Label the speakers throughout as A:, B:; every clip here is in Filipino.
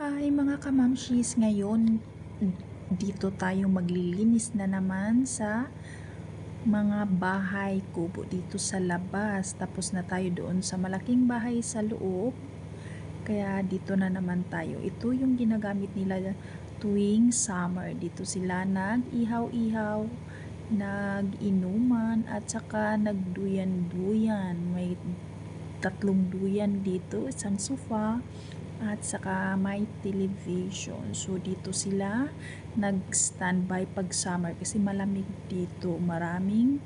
A: Hi mga kamamshis, ngayon dito tayo maglilinis na naman sa mga bahay kubo dito sa labas. Tapos na tayo doon sa malaking bahay sa loob. Kaya dito na naman tayo. Ito yung ginagamit nila tuwing summer. Dito sila nag-ihaw-ihaw, nag-inuman at saka nagduyan-duyan. May 3 duyan dito, isang sofa at saka may television. So dito sila nag-standby pag summer kasi malamig dito, maraming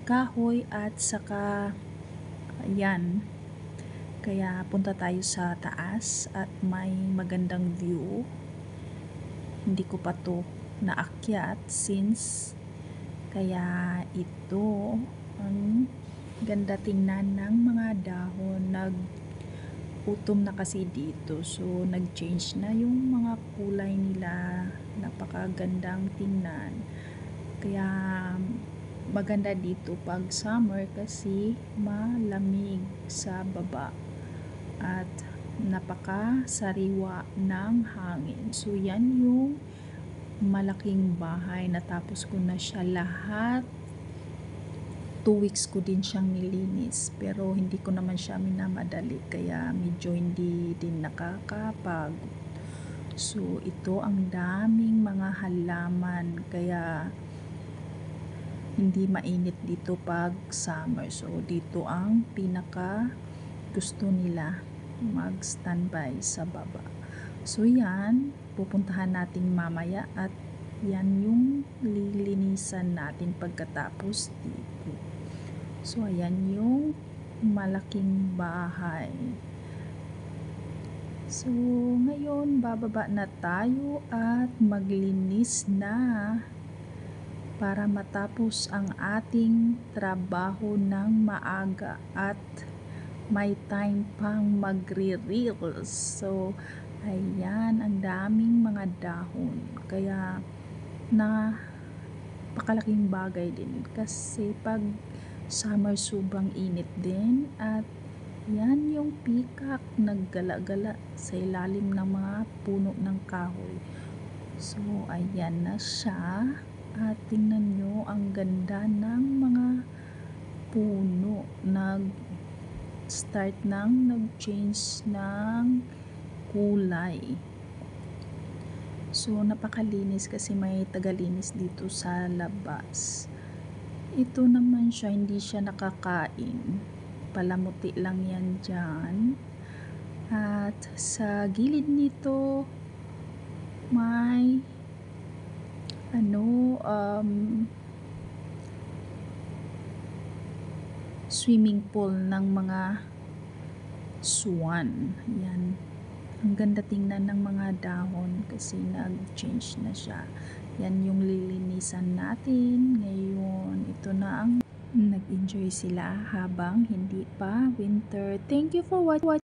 A: kahoy at saka ayan, kaya punta tayo sa taas at may magandang view. Hindi ko pa to naakyat since, kaya ito ang ganda tingnan ng mga dahon. Utom na kasi dito, so nag-change na yung mga kulay nila, napakagandang tingnan. Kaya maganda dito pag summer kasi malamig sa baba at napakasariwa ng hangin. So yan yung malaking bahay, natapos ko na siya lahat. 2 weeks ko din siyang nilinis, pero hindi ko naman siya minamadali kaya medyo hindi din nakakapagod. So ito ang daming mga halaman kaya hindi mainit dito pag summer. So dito ang pinaka gusto nila mag-standby sa baba. So yan, pupuntahan natin mamaya at yan yung lilinisan natin pagkatapos dito. So ayan yung malaking bahay. So ngayon bababa na tayo at maglinis na para matapos ang ating trabaho ng maaga at may time pang magre-reels. So ayan, ang daming mga dahon kaya napakalaking bagay din kasi pag summer sobrang init din. At yan yung peacock naggala-gala sa ilalim ng mga puno ng kahoy. So ayan na siya at tingnan nyo ang ganda ng mga puno, nag-change ng kulay. So napakalinis kasi may tagalinis dito sa labas. Ito naman siya, hindi siya nakakain, palamuti lang yan dyan. At sa gilid nito may swimming pool ng mga swan. Yan, ang ganda tingnan ng mga dahon kasi nag-change na siya. Yan yung lilinisan natin ngayon. Ito na ang nag-enjoy sila habang hindi pa winter. Thank you for watching.